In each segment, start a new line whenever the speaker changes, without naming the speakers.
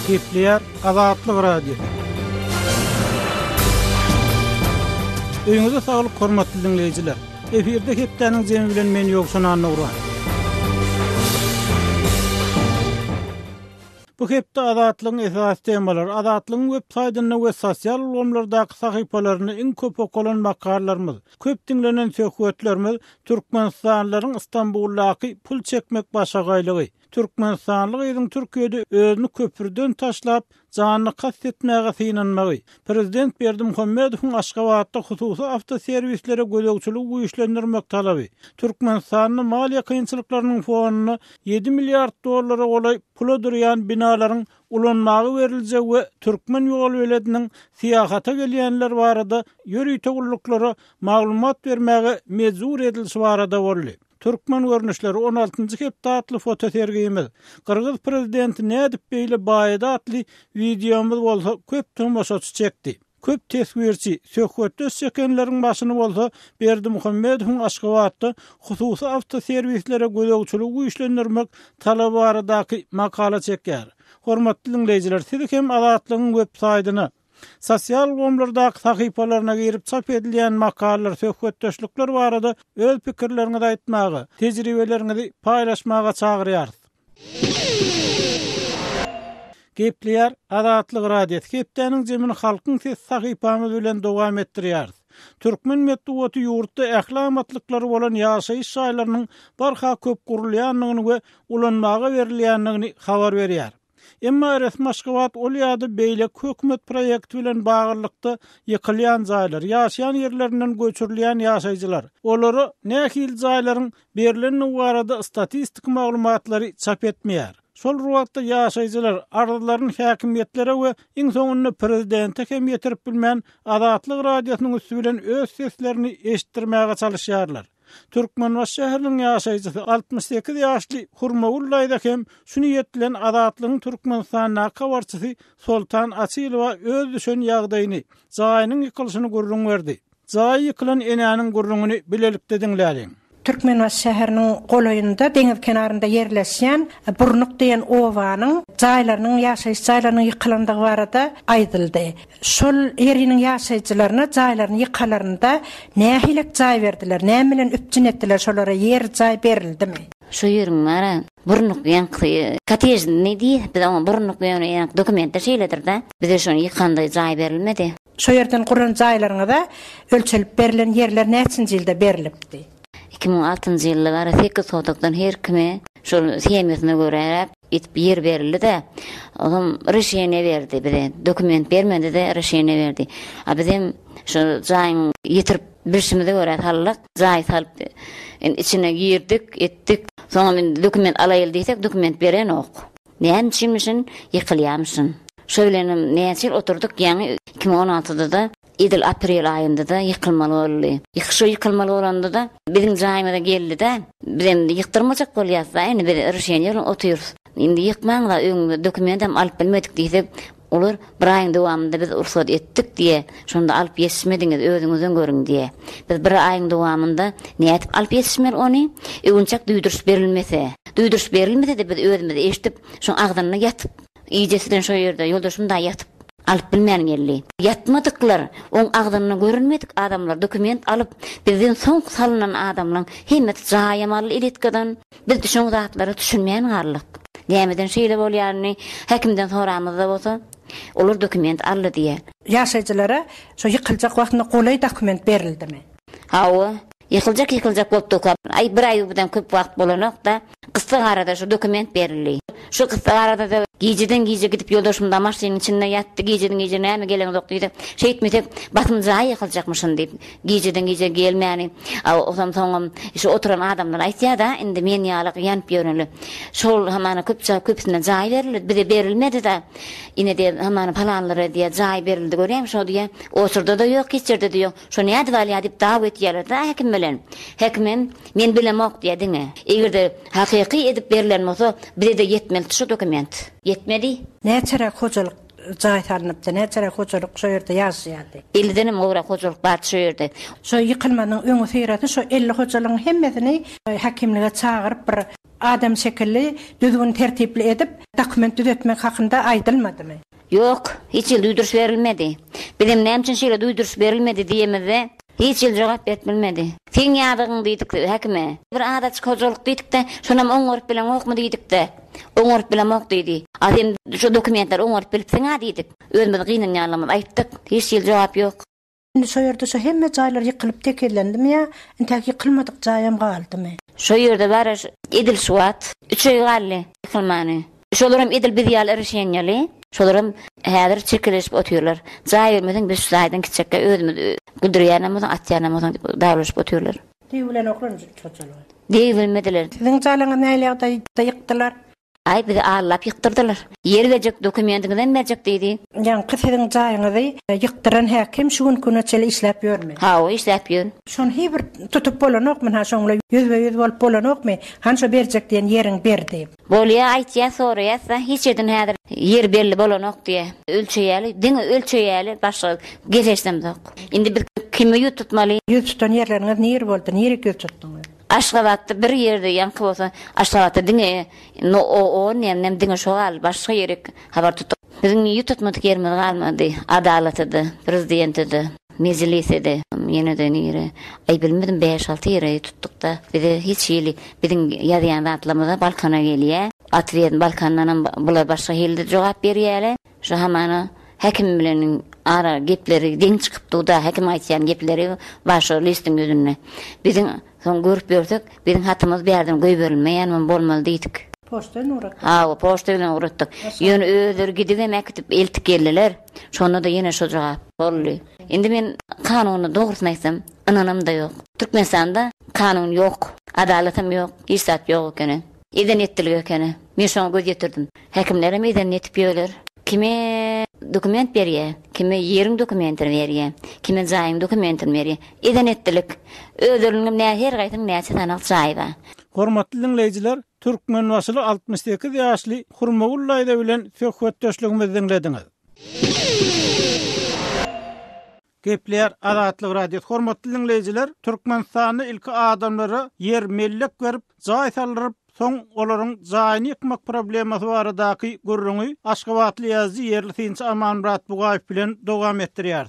Gepleýär Azatlyk radio. Öňüňizde saglyk, hormatly dinleýijiler. Eferde hepdeniň jemi bilen men ýokşan anlygyra. Bu hepde azatlygyň esas temalary, azatlygyň websaýtyna we sosial ulgamlardaky sahypalaryny iň köp okulan makallalarymız, köp dinlenen söhbetlerimiz türkmenistanlylaryň Istanbuldaky pul çekmek başagaýlygy. Türkmenistanlyk ýygyň Türkiýede özüni köpürden taşlap janyny kastetmäge synanmagy. Prezident Berdimuhammedowyň Aşgabatda hususy avtoserwislere gölegçilik güýçlendirmek talaby. Türkmenistanyň maliýe kynçylyklarynyň fonuna 7 milliard dollara golay pul ödürýän binalaryň ulanmagy beriljek we Türkmen ýol belediniň syýahata gelýänler barada ýöri togulluklara maglumat bermäge mejbur edilýär barada boldy. Türkmen görnüşleri 16-njy hepde atly fotosergimiz. Kırgız prezidenti nädip beýle baýda atly videomuz bolsa köp tomoşaçy çekdi. Köp teswirçi söhbetde çekenleriň başyny bolsa Berdimuhammedowyň Aşgabatda hususy avtoserwislere gölegçilik güýçlendirmek talaby baradaky makala çekýär. Hormatly dinleýijiler, siz hem Azatlygyň websaýtyna sosial ulgamlardaky sahypalaryna girip çap edilýän makalalar, söhbetdeşlikler barada öz pikirleriňizi aýtmagy, tejribeleriňizi paýlaşmaga çagyrýar. Gepleýär Azatlyk radio. Hepdeniň jemini halkyň ses sahypamyz bilen dowam etdirýär. Türkmen medeniýeti ýurtda ählamatlyklary bolan ýaşaýyş şaýlarynyň barha köp gurulýanlygyny we ulanmaga berilýänligini habar berýär. Emma resmi Aşgabat ol ýady beýle hökümet proýekti bilen baglanykda ýykylýan jaýlar, ýaşaýan ýerlerinden göçürilýän ýaşaýjylar. Olary nähil jaýlaryň berileni barada statistik maglumatlary çap etmeýär. Şol ruwatda ýaşaýjylar ardylaryň häkimiýetlere we iň soňunda prezidente hem ýetirip bilmän Azatlyk radiosynyň üstü bilen öz seslerini eşitdirmäge çalışýarlar. Türkmenbaş şäheriniň ýaşaýjysy 68 ýaşly Hurmagullaýda hem şunu ýetilen Azatlygyň Türkmenistana kawarçysy Soltan Asylowa öz düşen ýagdaýyny, jaýynyň ýykylşyny gurrun berdi. Jaý ýykylan enäniň gurrunyny bilelikde diňläliň.
Türkmenbaş şäheriniň golaýynda deňiz kenarynda ýerleşýän Burnuk diýen owanyň jaýlarynyň ýaşaýyş jaýlarynyň ýykylandygy barada aýdyldy. Şol ýeriniň ýaşaýjylaryna jaýlaryny ýykalarynda nähilek jaý berdiler, näme bilen üpçün etdiler, şolara ýer jaý berildimi?
Şu ýeriň mara Burnuk diýen kotej ne diýip, biz onu Burnuk diýen dokumentde şeýledir-de. Bize şonu ýykanda jaý berilmedi.
Şo ýerden guran jaýlaryňa ölçelip berilen ýerler näçinji ýylda berilipdi?
2006-njy ýyllara 8 sotokdan her kime şol semiyetine görä itip yer berildi de, oğlum reşiýene berdi, bize dokument bermedi de reşiýene berdi. A bizim şu jaýyň ýetirip birşimizde görä hallyk jaý salyp içine girdik, etdik. Soňra men dokument alaýyl diýsek, dokument beren ok. Näme üçin ýykylýamşyn. Şöýlenim näçe oturduk, ýani 2016-da da Idil aprel aýynda da ýykylmaly boldy. Ýykylmaly bolanda da biziň jaýymyza geldi de, bizim ýyktyrmajak bolýarsa, indi biz reşiýene bilen oturýarys. Indi ýykmaň da öňüňde dokumentam alyp bilmedik diýsek, olar bir aýyň dowamında biz ursat etdik diýe, şonda alyp ýetişmediňiz, özüňizden görüň diýe. Biz bir aýyň dowamında näetip alyp ýetişmel ony, öňçak duýduruş berilmese de biz özümizi eşitip, şoň agdyny ýatyp, iýjesiden şo ýerde ýoldaşymda ýatyp alyp bilmän geldi. Yatmadyklar, oň agdyny görünmedik adamlar dokument alyp bizden soň salynan adamlaryň hemmet jaýamaly iletgeden biz düşün zatlary düşünmän garlyk. Nämeden şeýle bolýarny häkimden soramyzda bolsa, olar dokument aldy diýe.
Ýaşaýjylara şo ýykyljak wagtynda golay dokument berildimi?
Hawa, ýykyljak bolup ay bir aý bilen köp wagt bolanokda kısa arada şu dokument berildi. Şu kısa arada da gijeden gidip ýoldaşymda maşynyň içinde ýatdy, gijeden näme gelen ýok diýdi. Şeýtmedik, batym jaý ýykyljakmyşyn diýip, gijeden gelmäni. O soňam şu oturan adamlar aýtýar da, indi men ýalyk ýanyp ýöreli. Şol hamana köpsüne jaý berildi, bize berilmedi de. Ine de hamana palanlara diýe jaý berildi görýäm şo diýe. Osurda da ýok, keçirde de ýok. Şo näde balýa diýip dawet ýerler da häkim bilen. Häkim men bilemok diýdiňe. Egerde hakyky edip berilen bolsa, bize de yetmeli şu dokument. Yetmedi.
Näçerä hojalyk jaý tanıpdy, näçe hoçaluk şo ýerde ýaşaýardy.
50'den mowra hoçaluk bar şu ýerde.
Şo ýykylmanyň öňü syrady, şo 50 hoçalygyň hemmesini hakimlige çağıryp bir adam şekilli düzgün tertipli edip dokument düzetmek hakynda aýdylmadymy?
Yok, hiç yıl duyduruş verilmedi. Bilim nämçin şeýle duyduruş berilmedi diýemezde, hiç yıl jogap bermedi. Sen ýadygyň diýdik häkime. Bir adat hoçaluk diýdik-de, şonam oňorup bilen okmy diýdik-de. Oňorup bilen ok diýdi. Adem şu dokumentler oňorup bilip sen diýdik. Özümiz gynyn ýalamyz aýtdyk, hiç yıl jogap ýok.
Indi şo ýerde şo hemme jaýlar ýykylyp tekerlendimi ýa, intäki ýykylmadyk jaýam galdymy?
Şo ýerde baraj Edil Suat, 3 ýyl galdy ýykylmany. Şolaram Edil Bidyal erişenýäli. Şolaram häzir çekilişip oturýarlar. Jaý bermeden biz jaýdan kiçekkä özümiz güldürýänimiz, atýanymyz daglaşyp oturýarlar.
Diýilen okran çoçalar.
Diýilmediler.
Siziň jaýlaryňyz näýle ýykdylar?
Ay bizi ağırlap yıktırdılar. Yer verecek dokumentini verecek dedi.
Yani kızın jaýyňyzy yıktıran hakim şu gün çeli işläp ýörmi?
Ha o işläp ýör.
Şon hiber tutup bolanokmy ha şoňla yüzbe-yüz bolup bolanokmy? Hança berjek diýen ýeriň berdi.
Bolýa aýtýa soraýasa hiç eden häzir yer berli bolanok diýe. Ölçeýäli, diňe ölçeýäli başga geçeşdem zok. Indi bir kimi ýut tutmaly?
Ýut tutan ýerleriňiz näre boldy? Näre ýut tutdyňyz?
Aşgabatda bir ýerde ýanky bolsa, Aşgabatda diňe no o nem diňe şogal başga ýerek habar tutup. Biziň ýututmadyk ýerimiz galmady. Adalatydy, prezidentidi, mejlisidi, ýene-de nire. Ay bilmedim 5-6 ýere tutduk da. Bizi hiç ýeli biziň ýazýan atlamada Balkana gelýär. Atwiýen Balkandan bular başga ýerde jogap berýärler. Şu hamana hakim bilen ara gepleri deň çykypdy da hakim aýtýan gepleri başga listiň gözüne. Biziň son görüp gördük, bizim hatymyz berdim goý berilmeýän bolmaly diýdik.
Poçtadan uratdyk.
Ha, o poçtadan uratdyk. Ýöne özleri gidip mekdip eltip geldiler. Şonda da ýene şo jogap boldy. Indi men kanuny dogrusyny aýtsam, inanam da ýok. Türkmenistanda kanun ýok, adalatym ýok, isat ýok ekeni. Eden etdiler ekeni. Men şoňa göz ýetirdim. Häkimlerim eden etip ýöler. Kime dokument berýär, kime ýeriň dokumentini berýär, kime jaýyň dokumentini berýär. Eden etdilik. Özleriniň näher gaýtyn näçe tanaly jaý bar.
Hormatly dinleýijiler, Türkmen wasyly 68 ýaşly Hurmagul Laýda bilen söhbetdeşligimizi dinlediňiz. Gepler Adatlyk radio. Hormatly dinleýijiler, Türkmenistanyň ilki adamlary ýer mellek berip, jaý salyryp, soň olaryň jaýyny ýykmak problemasy baradaky gurrungy Aşgabatly ýazgy ýerli synçy Amanmurat Bugaýew bilen dowam etdirýär.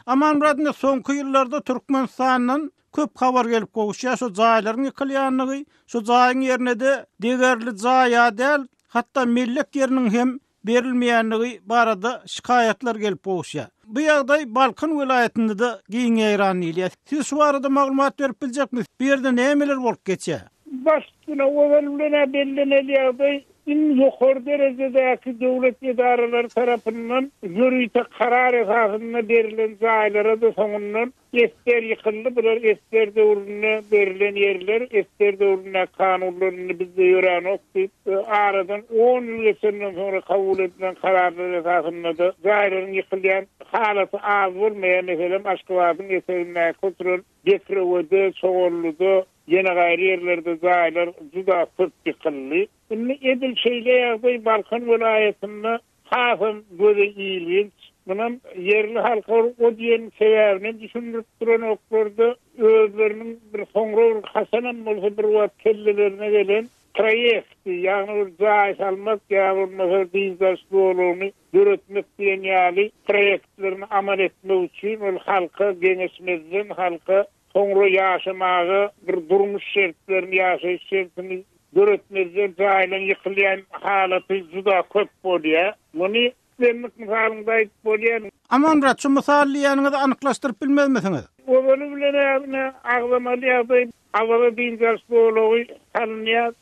Amanmuratny soňky ýyllarda Türkmenistanyň köp habar gelip gowuşýar, şu jaýlaryň ýykylýanlygy, şu jaýyň ýerine de degerli jaýa däl, hatda mellek ýeriniň hem berilmeýänligi barada şikayetler gelip gowuşýar. Bu ýagdaý Balkan vilayetinde de giň ýaýran ýylýar. Siz şu barada maglumat berip biljekmisiz? Bu ýerde nämeler bolup geçýär?
Başkına ovalına belleneli in yukarı derecedeki devlet idareleri tarafından yürüyte karar esasında verilen zayilara da sonundan ester yıkıldı. Bunlar ester devrine verilen yerler, ester devrine kanunlarını bizde yören okuyup aradan 10 yıl geçenden sonra kabul edilen kararlar esasında da zayiların yıkılayan halatı az olmayan mesela Aşgabat'ın eserine kontrol getirivdi, çoğulludu. Yine gayri yerlerde zayiler juda sırt yıkıllı. Şimdi Edil şeyle yazdığı Balkan vilayetinde hasım göze iyiliğinç. Bunun yerli halka o diyen sebebini düşündürüp duran oklarda özlerinin bir sonra Hasan'ın olsa bir vaat kellelerine gelen trayekti. Yani zayi salmak ya olmasa dizdaşlı olduğunu yürütmek diyen yali trayektlerini amal etme için halka genişmezden halka sonra yaşamağı bir durmuş şertlerini yaşayış şertini görütmezden jaýlaryň ýykylýan halaty juda köp bolýar. Bunu vermek misalında aýdyp bolýar.
Amanmurat, şu misaly ýanyňyzy anyklaşdyryp bilmezmisiňiz?
Onu bilen ağlamaly ýa-da awala diňjaşlygy tanýar,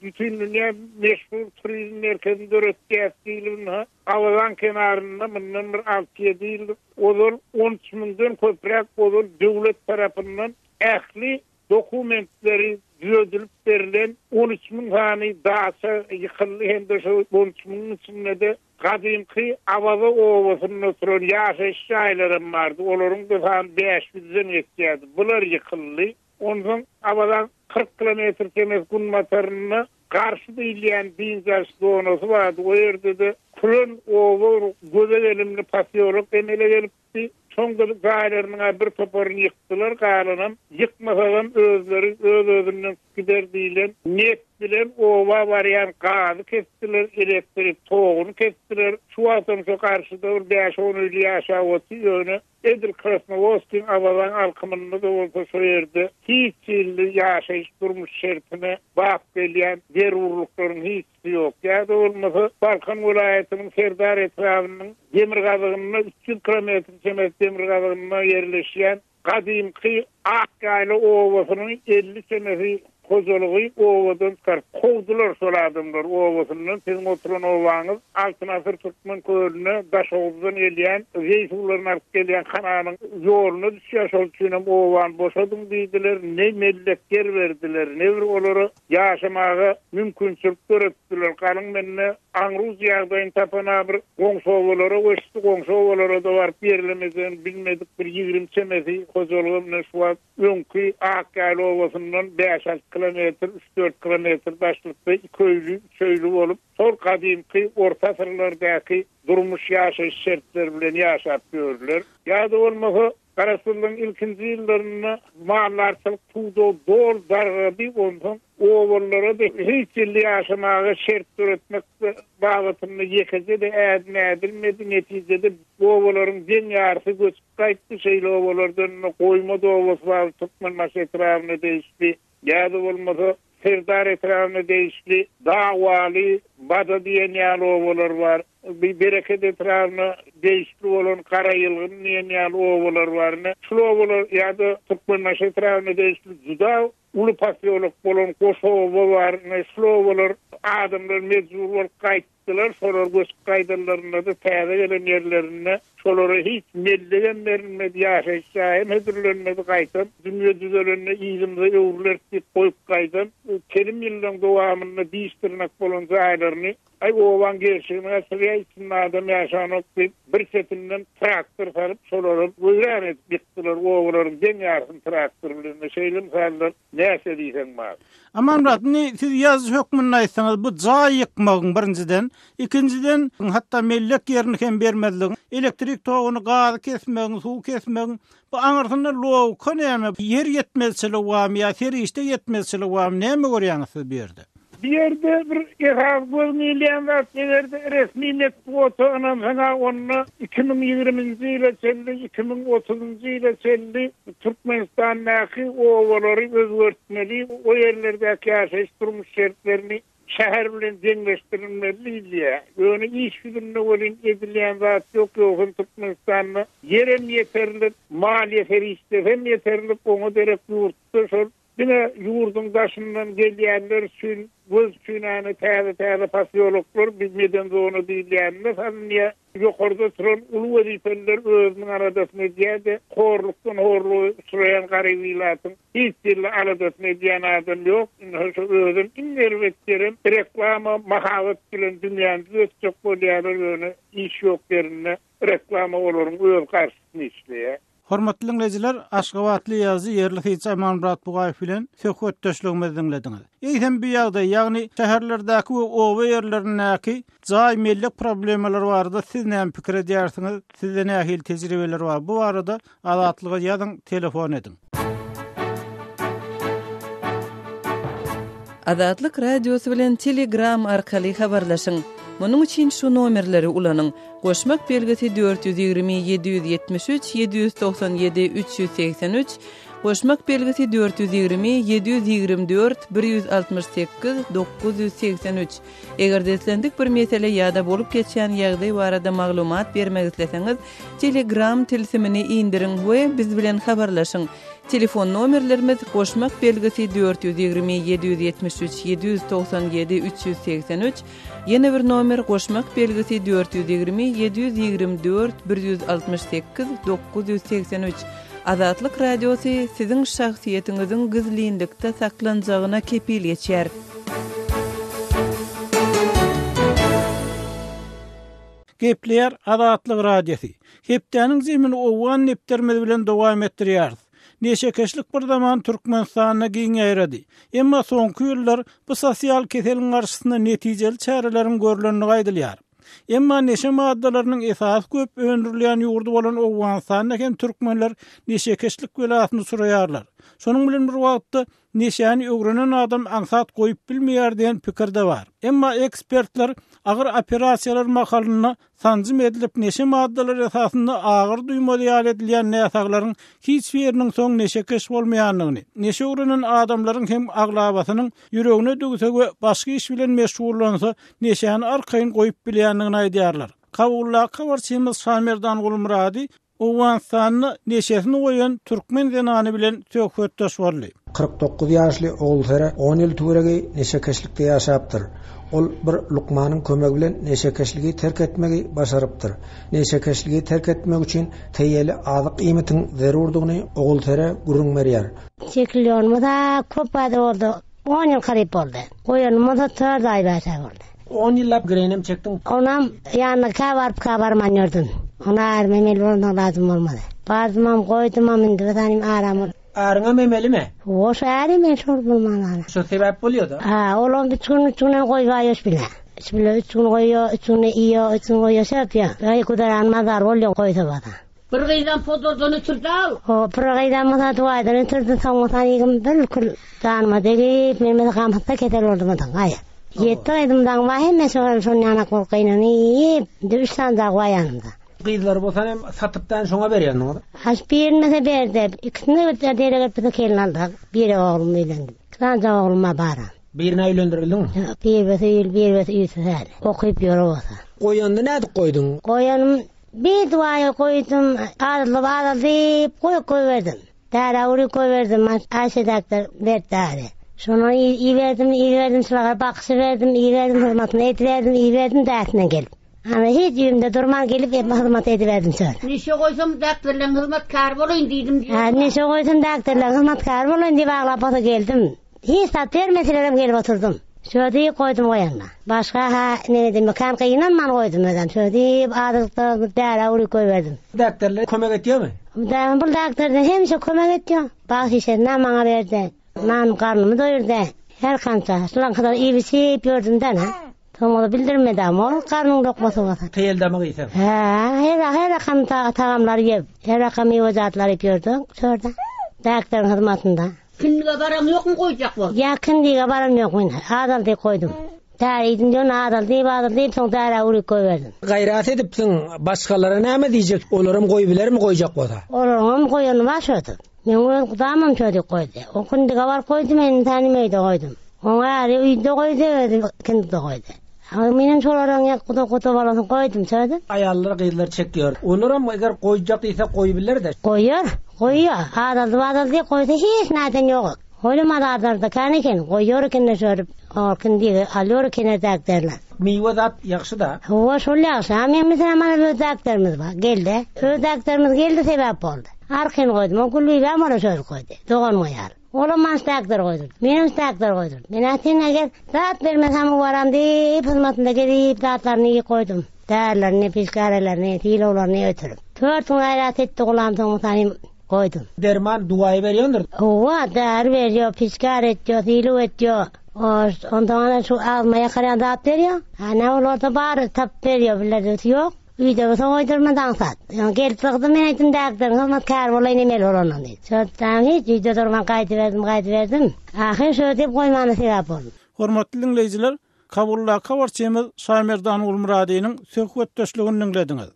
bütün dünýä meşhur turizm merkezinde ötýärdiler. Awalan kenarynda mundan bir 6-7 ýyl olur 13 miňden köpräk olur döwlet tarapyndan ähli dokumentleri düzülüp berilen 13 min hany daşa yıkıldı hem de şu 13 minin içinde de kadimki Avaza ovasyny oturan ýaşaýyş ýaýlarym bardy. Olaryň da 500'den ýetýärdi. Bular yıkıldı. Ondan Avadan 40 kilometr kemes gün motoryny karşı diýilýän diňjaş zonasy bardy. O ýerde de Kırın oğul göze gelimli pasiyolog emele gelipdi. Sonda gaylarına bir toparını yıktılar gaylanan. Yıkmasadan özleri özünden giderdiyle niyet bilen ova varyan gazı kestiler, elektrik toğunu kestiler. Şu atımsa karşıda 5-10 yaşa oti yönü. Edil Krasnovosk'in avalan alkımını da olsa söylerdi. Hiç illi yaşayış durmuş şertine bak gelen derurlukların hiç yok. Ya da olmasa Balkan vilayetinin Serdar etrafının demir gazığına 300 kilometre çemez demir gazığına yerleşen kadimki Akkaylı ovasının 50 senesi kozoluğu ovadan çıkar. Kovdular sol adamlar ovasından. Sizin oturan ovanız altına sır Türkmen köyüne daş oğuzdan eleyen zeysulların alıp gelen kananın yolunu düşüyor. Sol çünem ovan boşadım deydiler. Ne mellekler verdiler. Ne bir oları yaşamağa mümkünçülük öğrettiler. Kalın benimle Anruz yağdayın tapana bir gongsovalara öştü gongsovalara da var birlemezden bilmedik bir 20 senesi kozoluğumla şu an önkü Akkaylı ovasından 5-6 kilometre, 3-4 kilometre başlıkta köylü olup sol kadimki orta sırlardaki durmuş yaşayış şertleri bilen yaşap görürler. Ya da olmasa Karasıl'ın ilkinci yıllarına mağlarsalık tuğdu doğal dargabi ondan oğullara da hiç illi yaşamağa şert üretmek bağlatını yekece de edilmedi. Neticede oğulların den yarısı göçüp kayıttı şeyle oğullardan koymadı oğulası var tutmanmış etrafına değişti. Ya da olmasa Serdar etrafına değişti. Davali, Bada diyen yağlı oğullar var. Bir bereket etrafına değişti olan Karayılgın diyen yağlı oğullar var. Şu oğullar ya da tutmanmış etrafına değişti. Zudav, ulu pasiyoluk olan Kosova var. Şu oğullar adamlar mecbur olup kayıttılar. Sonra göz kaydılarına da teyze gelen yerlerine şolara hiç mellegen verilmedi, yaşayışa medürlenmedi kaytan. Dünya düzenlerine iyimde öğürlerdi koyup kaytan. Kerim yıldan doğamını değiştirmek olan zahirlerini ay ovan gerçeğine sıraya içinde adam yaşanıp bir setinden traktör sarıp şolara buyuran edip bittiler. Oğulların den yarsın traktörlerine şeylim sarılar. Neyse diysen var.
Aman Murat, siz yazı hükmünü aytsanız bu ca yıkmağın birinciden, ikinciden hatta mellek yerini hem bermezliğin, elektrik toğunu gaz kesmeğin, su kesmeğin, bu anırsında loğu konuyama yer yetmezçili vam ya seri işte yetmezçili vam ne mi görüyorsunuz bir yerde?
Bir yerde bir ihaz görmeyen vasifelerde resmi metbuotu anamsana onunla 2020 yıla çelli, 2030 yıla çelli Türkmenistan'daki ovaları özgürtmeli, o yerlerdeki yaşayış durmuş şertlerini şehir bilen dengleştirilmeli diye. Böyle iş güdümüne olin edilen zat yok yokun Türkmenistan'da. Yerem yeterli, maliyet her istefem yeterli, onu derek yurtta yine yurdun taşından geliyenler için göz çünanı teyze pasiyologlar bilmeden de onu dileyenler niye yukarıda sıran ulu vazifeler özünün aradasını diye de horluktan horluğu süreyen garibilatın hiç dille aradasını diyen adam yok. Özün inlervetlerin reklama mahavet bilen dünyanın çok bolyalar iş yok yerine reklama olurun öz karşısını işleye.
Hormatly dinleyijiler, Aşgabatly ýazy yerli hiç Aman Murat Bugaýew bilen söhbetdeşligimizi dinlediňiz. Eýsem bu ýagdaý, ýagny şäherlerdäki we owa ýerlerindäki jaý mellek problemalar barada siz näme pikir edýärsiňiz? Sizde nähil tejribeler bar? Bu barada Azatlyga ýazyň, telefon edin.
Azatlyk radiosu bilen Telegram arkaly habarlaşyň. Munun üçin şu nomerleri ulanyň. Goşmak belgisi 420 773 797 383, goşmak belgisi 420 724 168 983. Eger deslendik bir mesele ýa-da bolup geçýän ýagdaý barada maglumat bermek isleseňiz, Telegram tilsimini indirin we biz bilen habarlaşyň. Telefon nomerlerimiz goşmak belgisi 420 773 797 383, yeni bir nomer goşmak belgisi 420 724 168 983. Azatlyk radiosu siziň şahsiýetiňiziň gizlilikde saklanjagyna kepil geçer.
Gepler Azatlyk radiosu. Hepdeniň zemini owan neptermez bilen dowam etdirýär. Neşekeşlik bir zaman Türkmenistana giňeýredi. Emma soňky ýyllar bu sosial keseliň garşysynda netijeli çärelerin görülenini gaýdylýar. Emma neşe maddalarynyň esas köp öndürilen ýurdu bolan Owganistan eken türkmenler neşekeşlik welatyny suraýarlar. Şonuň bilen bir wagtda neşäni öwrenen adam aňsat goýup bilmeýär diýen pikirde bar. Emma ekspertler agyr operasiýalar makalyna tanzim edilip neşe maddalary esasynda agyr duýma diýal edilýän näsaklaryň hiç biriniň soň neşekeş bolmaýanlygyny, neşe öwrenen adamlaryň hem aglabasynyň ýüregine dögse we başga iş bilen meşgullansa neşäni arkaýyn goýup bilýänligini aýdýarlar. Kabulla kawarçymyz Samerdan Gulmurady Owganistanyny neşesini goýan türkmen zenany bilen söhbetdeş boldy.
49 ýaşly oğul Fere 10 ýyl türegi neşekeşlikde ýaşapdyr. Ol bir lukmanyň kömegi bilen neşekeşligi terk etmegi başarypdyr. Neşekeşligi terk etmek üçin teýeli azyk iýmitiň zerurdygyny oğul Fere gurrun berýär.
Çekilýärmi da köp bada boldy. 10 ýyl garyp boldy. Goýanymy da 4 aý başa boldy.
10 ýyllap girenem çekdim.
Onam ýanyna kabarman ýördüm. Ona memeli bolmagy lazım bolmady. Bazmam goýdum indi watanym aramyr.
Arıňa memelimi?
Oş äri men şol bolmagy.
Şo sebäp bolýardy.
Olam üçüne goýbaýyş bile. Şibile üçüne goýýar, üçüne iýa, üçüne goýýar ya. Gaý kudaran mazar bolýar goýsa bada.
Bir gaýdan fotodan ötürdi al.
Bir gaýdan mazar duýdan ötürdi soňra ýygym bilkul tanma degi men gamata keter boldum da gaýa. Ýetdi aýdymdan wahy men şol ýana korkaýnyny düşsan da goýanymda.
Gyzlar bolsa hem satypdan şoňa berýärdiňiz.
Haş birine berdi. İkisini de derege bir kelin aldy. Biri oğlum öýlendi. Kanca oğluma bara.
Birini öýlendirildiňmi?
Bir wesi ýüzsär. Okyp ýörüwasa.
Goýandy näde goýdyň?
Goýanym bir duýa goýdum. Arly diýip goýup berdim. Dara ury koyverdim. Aýşe doktor berdi. Şonu iyi verdim, şulaga baksy verdim, hurmatyny etverdim, därsine gelip. Ama hiç ýerimde durman gelip hurmat ediverdim söz.
Neşe goýsam doktorlaryň hyzmatkar bolaýyn diýdim.
Neşe goýsam doktorlaryň hyzmatkar bolaýyn diýip aglap geldim. Hiç tat vermesilerim gelip oturdum. Şöyle koydum goýanma. Başga ne dedim, kan kıyınan man koydum özüm. Şöyle adykda däre ury koyverdim.
Doktorlar kömek etýärmi?
Bu doktorlar hemşe kömek etýär. Baş işine maňa berdi. Man karnımı doyurdu. Her kança. Şulan kadar iyi bir şey gördüm de ne? Tomu bildirmedi ama karnım lokması var.
Teyelde mi giysem?
Her rakam tağamlar yiyip, her rakam yiyecatları gördüm. Şurada. Doktorun hizmetinde.
Kündiğe baram yok mu koyacak bu?
Ya kündiğe baram yok mu? Adal diye koydum. Tarihidin diyor, adal deyip son tarihe uğrayıp koyverdim.
Gayrat edipsin, başkalara ne mi diyecek? Olurum koyubiler mi koyacak o da?
Olurum koyanı var şöyle. Men kudamam şöyle koydu. O kündiğe var koydu, ben tanımayı da koydum. Ona uyda koydu, kündiğe koydu. Menin şolarına kutu balasın koydum şöyle.
Ayarlar kıyılar çekiyor. Olurum eğer koyacak değilse koyubilir de.
Koyuyor. Adal diye koydu, hiç nereden yok. Oylama da adarda kanıken koyuyor kendine şöyle. Kündiğe alıyor kendine doktorlar.
Meyve zat yakşı da.
O şöyle yakşı. Ama mesela bana bir doktorumuz var. Geldi. Doktorumuz geldi sebep oldu. Arkın koydum. O kulluyu ben bana şöyle koydu. Doğan koyar. Oğlum bana doktor koydu. Benim doktor koydu. Ben atayım eğer rahat vermesem varam deyip hizmetinde gelip rahatlarını iyi koydum. Değerlerini, piskarelerini, tilolarını ötürüm. 4 gün hayrat etti kulağımdan tanıyım koydum.
Derman duayı veriyordur.
Ova değer veriyor, piskar ediyor, tilo ediyor. Ondan şu almaya karan dağıt veriyor. Ne olur da bari tap veriyor bile yok. Uyda olsa oydurmadan sat. Gelip çıktım ben ettim doktorun hizmetkar olayın emel olanın dedi. Şöyle hiç uyda durman kaydı verdim. Ahir şöyle deyip koymanı sebep oldu.
Hormatly dinleyijiler, Kabulla kawarçymyz Samerdan Gulmuradynyň söhbetdeşligini dinlediňiz.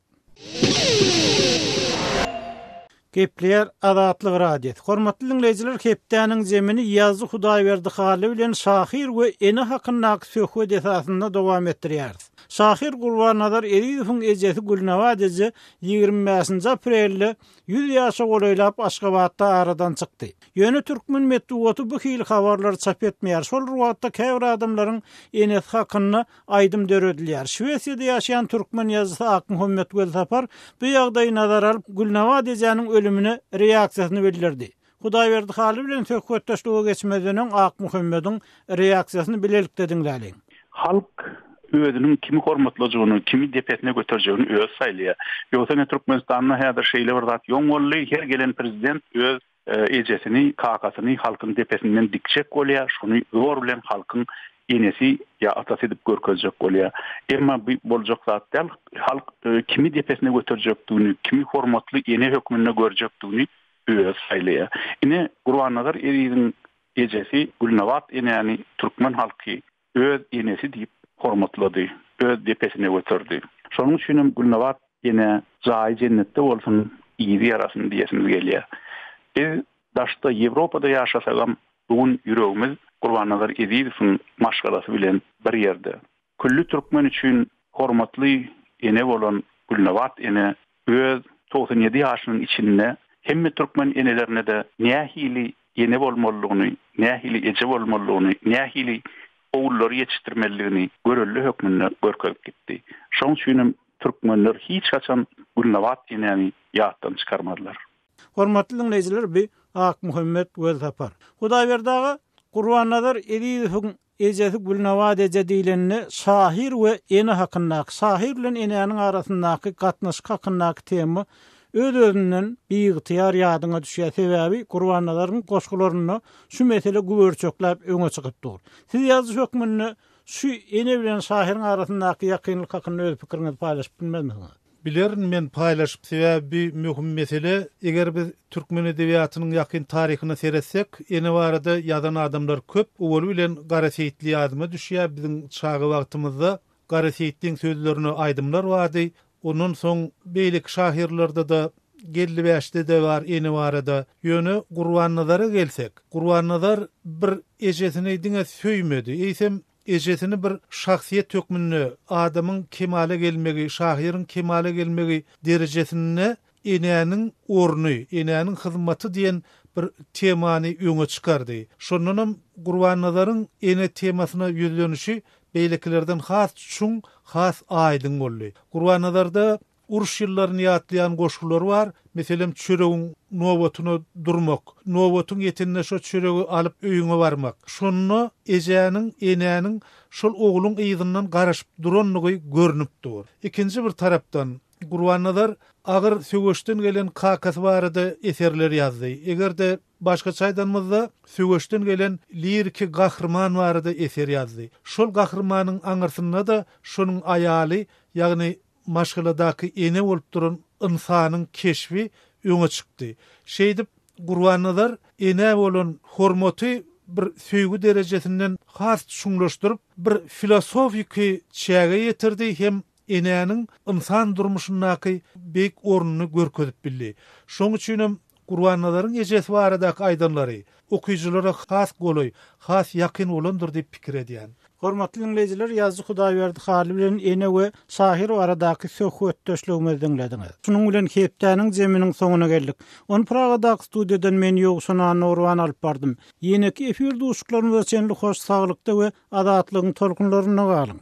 Gepler Azatlyk Radio. Hormatly dinleyijiler, hepdäniň zemini Ýazy Hudaýberdi haly bilen şahir we eni hakynda söhbet esasynda dowam etdirýär. Şahir Gurbanazar Eliýewiň ejesi Gülnawa dezi 25 aprelde 100 ýaşa golaýlap Aşgabatda aradan çykdy. Ýöne türkmen medeniýeti bu hil habarlar çap etmeýär. Şol wagtda käbir adamlaryň enes hakynda aýdym döredilýär. Şwesiýada ýaşaýan türkmen ýazyjy Akyn Hömmet Gölsapar bu ýagdaýy nazara alyp Gülnawa deziniň ölümine reaksiýasyny bildirdi. Hudaýberdi haly bilen söhbetdeşlige geçmeden Akyn Hömmetin reaksiýasyny bilelikde dinläliň.
Halk özünün kimi hormatlajagyny, kimi depetine göterjegini öz saýlýar. Ýogsa Türkmenistanyň häzir şeýle bir zat ýoň bolly, her gelen prezident öz ejesini, kakasyny halkyň tepesinden dikçek bolýar, şuny öwür bilen halkyň enesi ya atasy edip görkezjek bolýar. Emma bu boljak zat däl, halk kimi tepesine götürjekdigini, kimi hormatly ene hökmünde görjekdigini öz saýlaýar. Ine Gurbanazar Eriýiň ejesi Gulnawat eneni türkmen halky öz enesi diýip hormatlady, öz tepesine götürdi. Şonuň üçin Gulnawat ene jaý jennetde bolsun, ýygy yarasyn diýesimiz gelýär. Biz daşda Ýewropada ýaşasagam bugun ýüregimiz Gurbanazar Eriýewiň maşgalasy bilen bir ýerde. Külli türkmen üçin hormatly ene bolan Gulnawat ene öz 97 ýaşynyň içinde hemme türkmen enelerine de nähili ene bolmalygyny, nähili eje bolmalygyny, nähili oğulları yetiştirmeliligini görelli hökmünde görkezip gitdi. Şoň üçin türkmenler hiç kaçan Gulnawat eneni ýatdan çykarmadylar.
Hormatly dinleýijiler, bi Ak Muhammed Wezapar. Hudaýberdagy Gurbanazar Eriýewiň ejesi Gulnawat eje diýileni şahir we ene hakynda, şahir bilen eneniň arasyndaky gatnaşyk hakyndaky tema öz-özünden biýigtiýar ýadyna düşýär. Sebäbi Gurbannazaryň goşgularyny şu mesele güwürçekläp öňe çykypdyr. Siz ýazyş hökmünde şu ene bilen şahiriň arasyndaky ýakynlyk hakynda öz pikiriňizi paýlaşyp bilmezmisiniz?
Bilerin men paýlaşyp sebäbi möhüm mesele, eger biz türkmen edebiýatynyň ýakyn taryhyny seretsek, ene barada ýazan adamlar köp, ol bilen Gara Seyitli ýadyma düşýär. Biziň çagy wagtymyzda Gara Seyitliň sözlerini aýdymlar bardy. Onun soň beýlik şahirlerde de gelli beşde de var, ene barada. Ýöne Gurbanazara gelsek, Gurbanazar bir ejesini diňe söýmedi. Eýsem ejesini bir şahsiýet hökmünde adamyň kemale gelmegi, şahiriň kemale gelmegi derejesinde eneniň orny, eneniň hyzmaty diýen bir temany öňe çykardy. Şonunam Gurbannazaryň ene temasyna ýüzlenişi beýleklerden has çuň, has aýdyň boldy. Gurbanazarda uruş ýyllaryny ýatlaýan goşgular bar. Meselem çöregiň nowatyna durmak, nowatyň ýetenine şo çöregi alyp öýüňe barmak. Şonu ejäniň, eneniň şol ogluň ýygynyň garaşyp duranlygy görnüpdir. Ikinji bir tarapdan Gurbanazar agyr söwüşden gelen kakasy barada eserler ýazdy. Egerde başga çaýdanmyzda söwüşden gelen liriki gahrman barada eser ýazdy. Şol gahrmanyň aňyrsynda da şonuň aýaly, ýagny maşgaladaky ene bolup duran insanyň keşfi öňe çykdy. Şeýdip Gurbanazar ene bolan hormaty bir söýgü derejesinden has şuňlaşdyryp bir filosofiki çäge ýetirdi, hem eneniň insan durmuşyndaky beýik ornuny görkezip bildi. Şoň üçin Gurbannazaryň ejesi baradaky aýdanlary okuýjylara has goly, has ýakyn bolandyr diýip pikir edýän.
Hormatly dinleýijiler, ýazgy Hudaýberdi hali bilen ene we şahir aradaky söhbetdeşligimizi dinlediňiz. Şunuň bilen hepdäniň jeminiň soňuna geldik. Onu Pragadaky studiýadan men ýogsunan Nurwan alyp bardym. Ýene-ki efir duşuklarymyza çenli hoş saglykda we adatlygyň tolkunlaryna galyň.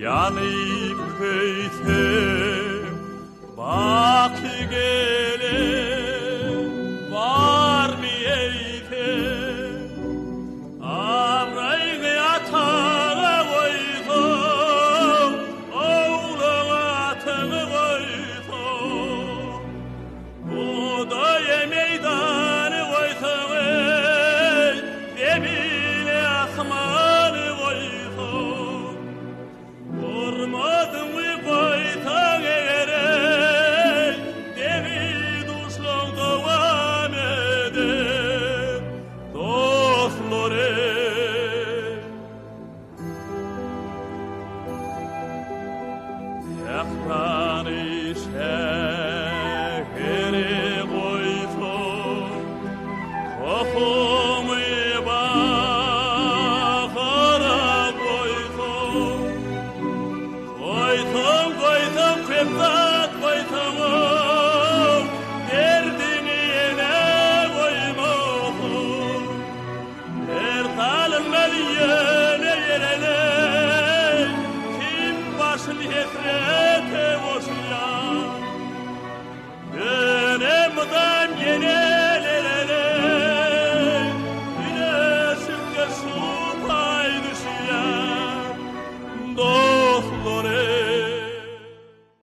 Yanıp köysem bakı gele var mı eysem amrayı yatağa koysam oğluma atını koysam odaya meydanı koysam demine asmanı koysam ormadım mı koytan egerek demi duşluğun devam eder dostları yakranı şehri koysun kokumu bakara koysun koysun köpten